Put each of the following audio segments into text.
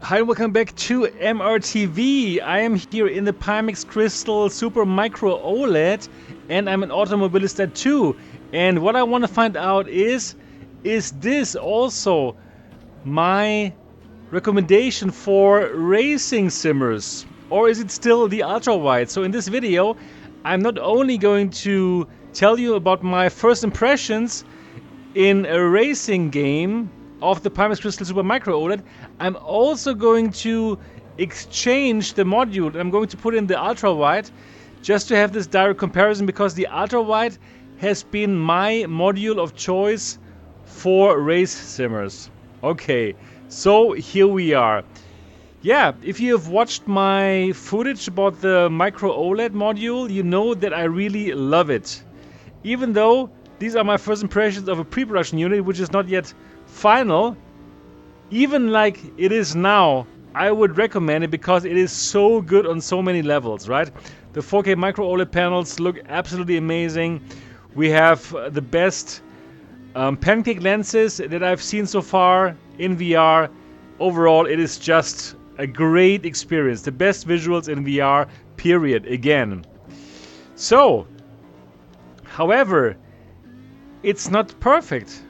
Hi, welcome back to MRTV. I am here in the Pimax Crystal Super Micro OLED, and I'm an automobilist at too. And what I want to find out is this also my recommendation for racing simmers, or is it still the ultra-wide? So in this video, I'm not only going to tell you about my first impressions in a racing game of the Pimax Crystal Super Micro OLED, I'm also going to exchange the module. I'm going to put in the ultra wide just to have this direct comparison, because the ultra wide has been my module of choice for race simmers. Okay, so here we are. Yeah, if you have watched my footage about the Micro OLED module, you know that I really love it. Even though these are my first impressions of a pre-production unit, which is not yet final, even like it is now, I would recommend it because it is so good on so many levels, right? The 4K Micro OLED panels look absolutely amazing. We have the best pancake lenses that I've seen so far in VR. Overall, it is just a great experience. The best visuals in VR, period, again. So, however, it's not perfect,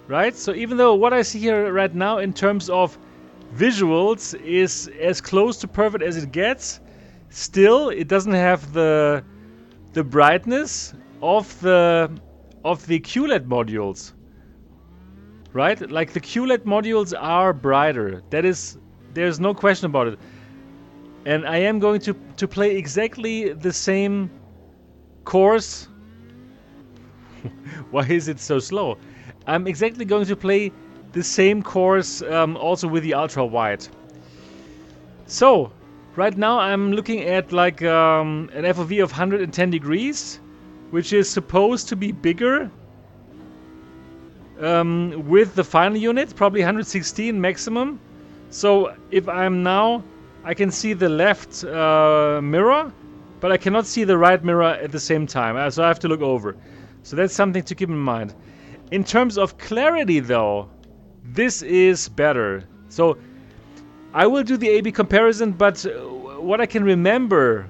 right? So even though what I see here right now in terms of visuals is as close to perfect as it gets, still it doesn't have the brightness of the QLED modules, right? Like the QLED modules are brighter. There's no question about it. And I am going to play exactly the same course. Why is it so slow? I'm exactly going to play the same course also with the ultra wide. So right now I'm looking at like an FOV of 110 degrees, which is supposed to be bigger with the final unit, probably 116 maximum. So if I'm now, I can see the left mirror, but I cannot see the right mirror at the same time, so I have to look over. So that's something to keep in mind. In terms of clarity though, this is better. So I will do the A/B comparison, but what I can remember,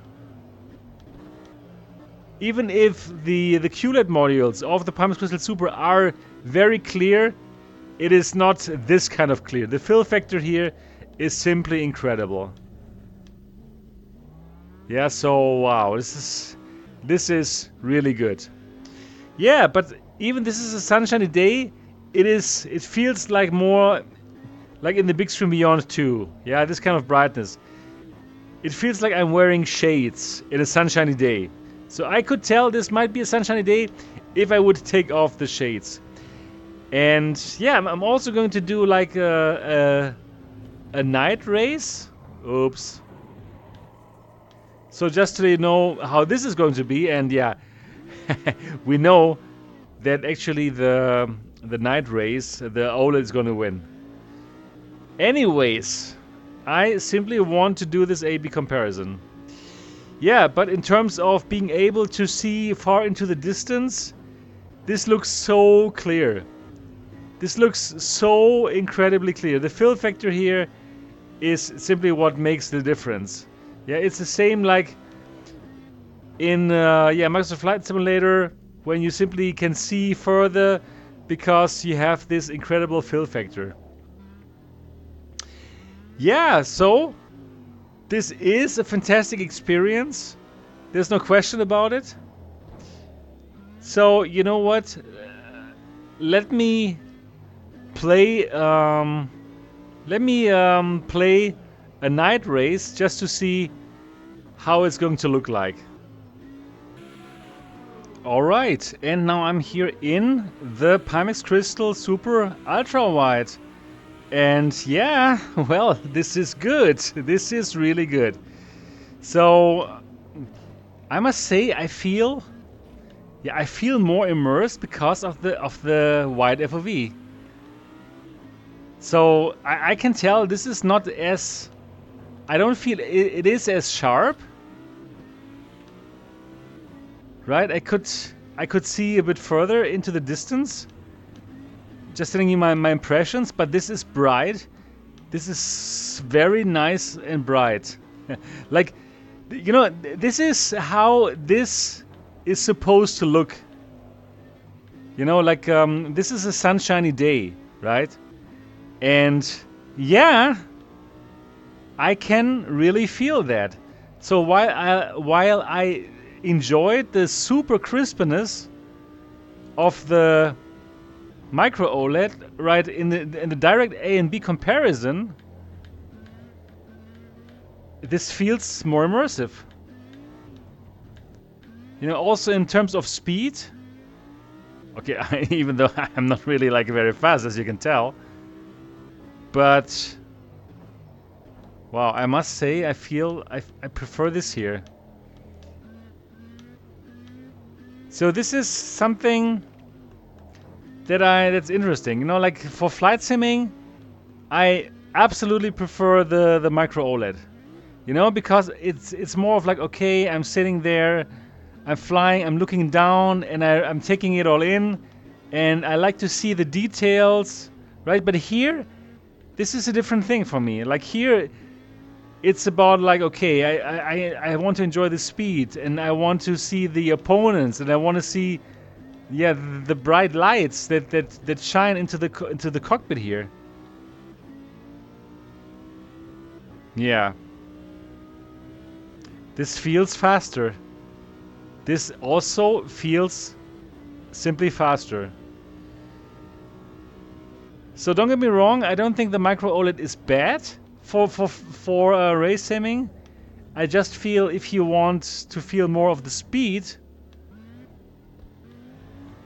even if the QLED modules of the Pimax Crystal Super are very clear, it is not this kind of clear. The fill factor here is simply incredible. Yeah, so wow, this is really good. Yeah, but even this is a sunshiny day, it feels like more like in the Big Screen Beyond 2. Yeah, this kind of brightness. It feels like I'm wearing shades in a sunshiny day. So I could tell this might be a sunshiny day if I would take off the shades. And yeah, I'm also going to do like a night race. Oops. So just so you know how this is going to be, and yeah, we know that actually the night race, the OLED is going to win. Anyways, I simply want to do this A/B comparison. Yeah, but in terms of being able to see far into the distance, this looks so clear. This looks so incredibly clear. The fill factor here is simply what makes the difference. Yeah, it's the same like in Microsoft Flight Simulator, when you simply can see further because you have this incredible fill factor. Yeah, so this is a fantastic experience. There's no question about it. So you know what? Let me play. Play a night race just to see how it's going to look like. Alright, and now I'm here in the Pimax Crystal Super Ultrawide. And yeah, well, this is good. This is really good. So I must say I feel more immersed because of the wide FOV. So I can tell this is not as, I don't feel it is as sharp. Right, I could see a bit further into the distance. Just telling you my impressions, but this is bright. This is very nice and bright. Like, you know, this is how this is supposed to look. You know, like, this is a sunshiny day, right? And yeah, I can really feel that. So while I enjoyed the super crispness of the Micro-OLED, right, in the direct A and B comparison, this feels more immersive. You know, also in terms of speed. Okay, even though I'm not really like very fast, as you can tell. But wow, I must say, I feel I prefer this here. So this is something that's interesting. You know, like for flight simming, I absolutely prefer the Micro-OLED. You know, because it's more of like, okay, I'm sitting there, I'm flying, I'm looking down, and I'm taking it all in, and I like to see the details, right? But here, this is a different thing for me. Like here, it's about like, okay, I want to enjoy the speed, and I want to see the opponents, and I want to see, yeah, the bright lights that shine into the cockpit here. Yeah. This feels faster. This also feels simply faster. So don't get me wrong, I don't think the Micro-OLED is bad for race simming. I just feel if you want to feel more of the speed,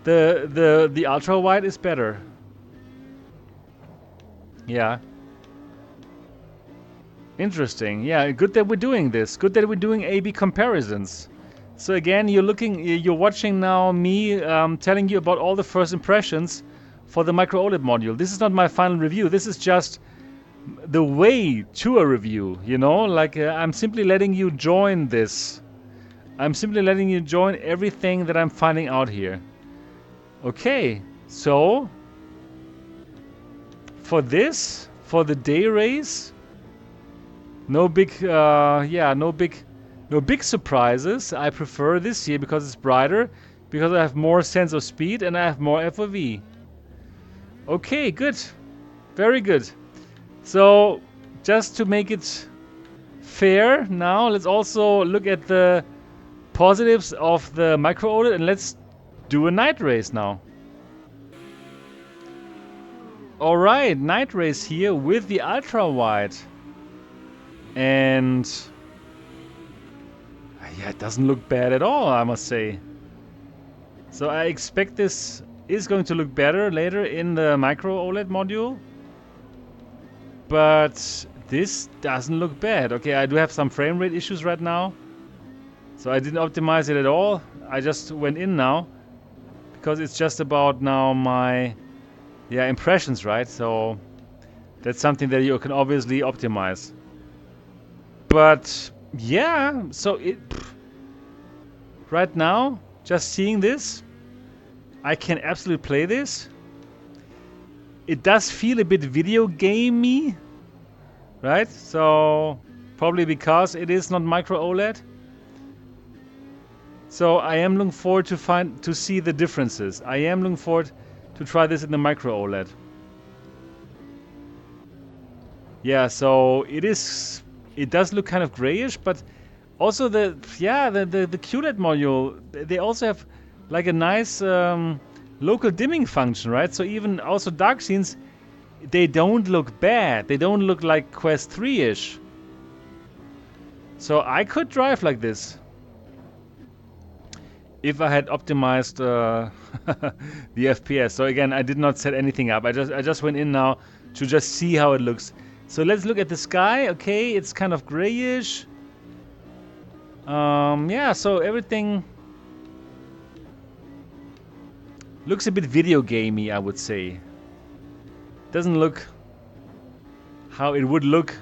the ultra wide is better. Yeah. Interesting. Yeah, good that we're doing this. Good that we're doing A/B comparisons. So again, you're watching now me telling you about all the first impressions for the Micro-OLED module. This is not my final review. This is just the way to a review, you know? Like, I'm simply letting you join this. I'm simply letting you join everything that I'm finding out here. Okay, so for this, for the day race, no big surprises. I prefer this here because it's brighter, because I have more sense of speed and I have more FOV. Okay, good. Very good. So, just to make it fair now, let's also look at the positives of the Micro-OLED and let's do a night race now. Alright, night race here with the ultra-wide. And yeah, it doesn't look bad at all, I must say. So I expect this is going to look better later in the Micro-OLED module. But this doesn't look bad. Okay, I do have some frame rate issues right now. So I didn't optimize it at all. I just went in now. Because it's just about now my impressions, right? So that's something that you can obviously optimize. But yeah, so right now, just seeing this, I can absolutely play this. It does feel a bit video gamey, right? So probably because it is not Micro-OLED. So I am looking forward to see the differences. I am looking forward to try this in the Micro-OLED. Yeah, so it does look kind of grayish, but also the QLED module, they also have like a nice local dimming function, right? So even also dark scenes, they don't look bad. They don't look like Quest 3-ish. So I could drive like this if I had optimized the FPS. So again, I did not set anything up. I just went in now to just see how it looks. So let's look at the sky. Okay, it's kind of grayish. Yeah, so everything looks a bit video gamey, I would say. Doesn't look how it would look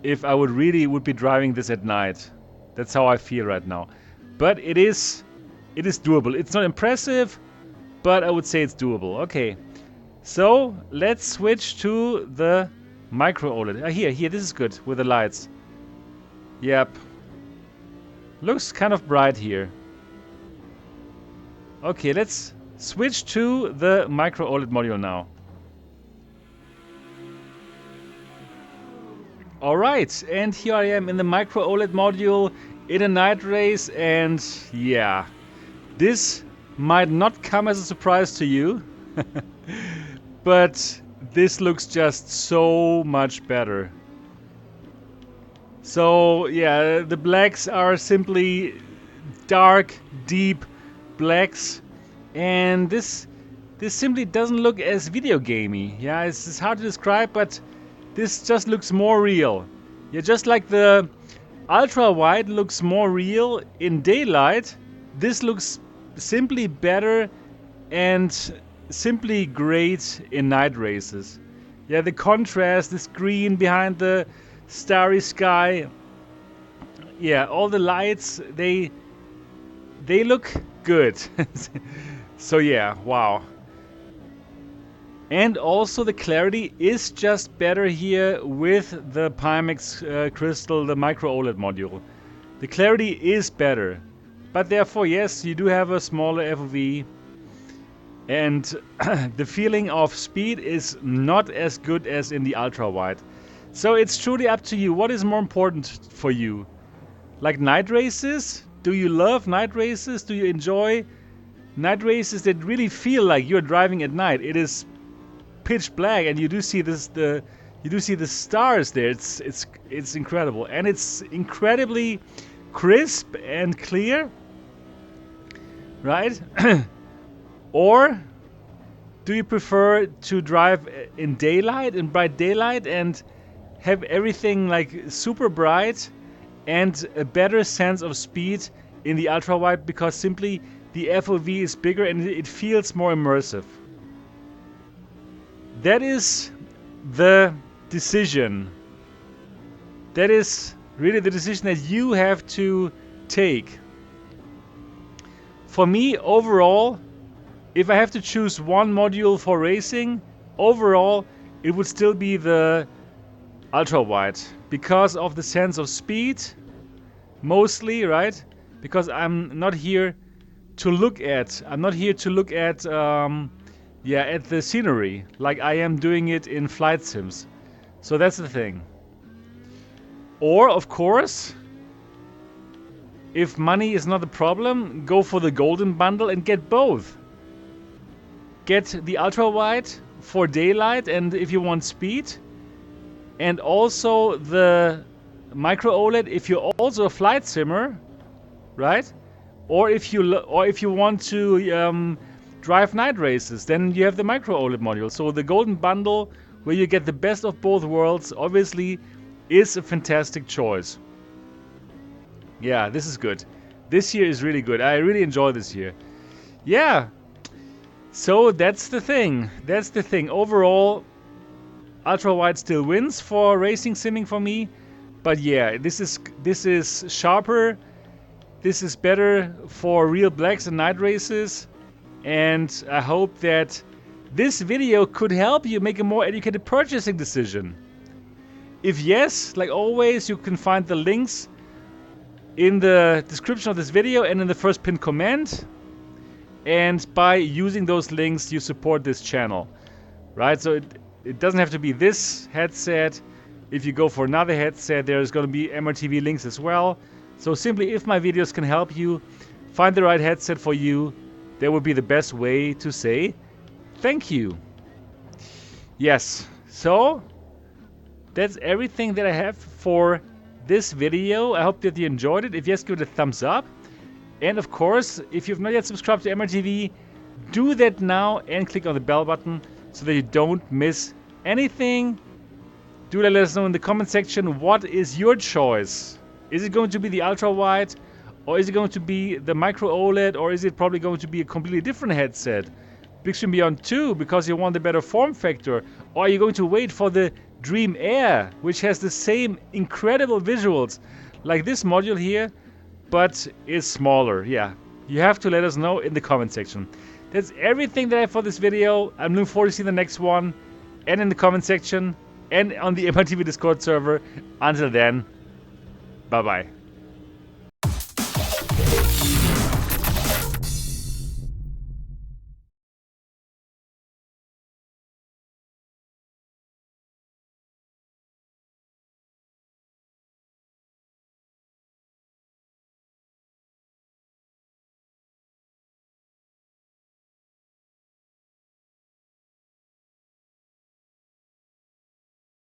if I would be driving this at night. That's how I feel right now. But it is doable. It's not impressive, but I would say it's doable. Okay, so let's switch to the Micro OLED. Here, this is good with the lights. Yep. Looks kind of bright here. Okay, let's switch to the Micro OLED module now. Alright, and here I am in the Micro OLED module in a night race, and yeah, this might not come as a surprise to you, but this looks just so much better. So yeah, the blacks are simply dark, deep blacks, and this simply doesn't look as video gamey. Yeah, it's hard to describe, but this just looks more real. Yeah, just like the ultra wide looks more real in daylight, this looks simply better and simply great in night races. Yeah, the contrast, this green behind the starry sky. Yeah, all the lights, they look good. So yeah, wow. And also the clarity is just better here with the Pimax Crystal, the Micro OLED module. The clarity is better, but therefore yes, you do have a smaller FOV, and the feeling of speed is not as good as in the ultra wide. So it's truly up to you. What is more important for you? Like night races? Do you love night races? Do you enjoy night races that really feel like you're driving at night? It is pitch black, and you do see the stars there. It's incredible, and it's incredibly crisp and clear, right? Or do you prefer to drive in daylight, in bright daylight, and have everything like super bright and a better sense of speed in the ultra wide, because simply the FOV is bigger and it feels more immersive? That is the decision. That is really the decision that you have to take. For me, overall, if I have to choose one module for racing, overall, it would still be the ultra wide, because of the sense of speed, mostly, right? Because I'm not here to look at. Yeah, at the scenery, like I am doing it in flight sims. So that's the thing. Or, of course, if money is not a problem, go for the golden bundle and get both. Get the ultra wide for daylight and if you want speed, and also the Micro OLED if you're also a flight simmer, right? Or if you want to drive night races, then you have the Micro OLED module. So the golden bundle, where you get the best of both worlds, obviously is a fantastic choice. Yeah, this is good. This year is really good. I really enjoy this year. Yeah. So that's the thing. That's the thing. Overall, ultra wide still wins for racing simming for me. But yeah, this is sharper. This is better for real blacks and night races. And I hope that this video could help you make a more educated purchasing decision. If yes, like always, you can find the links in the description of this video and in the first pinned comment. And by using those links, you support this channel, right? So it doesn't have to be this headset. If you go for another headset, there's going to be MRTV links as well. So simply, if my videos can help you find the right headset for you, that would be the best way to say thank you. Yes, so that's everything that I have for this video. I hope that you enjoyed it. If yes, give it a thumbs up. And of course, if you've not yet subscribed to MRTV, do that now and click on the bell button so that you don't miss anything. Do let us know in the comment section, what is your choice? Is it going to be the ultra wide, or is it going to be the Micro OLED, or is it probably going to be a completely different headset? Big Beyond 2 because you want a better form factor, or are you going to wait for the Dream Air, which has the same incredible visuals like this module here, but is smaller? Yeah, you have to let us know in the comment section. That's everything that I have for this video. I'm looking forward to seeing the next one, and in the comment section, and on the MRTV Discord server. Until then, bye-bye.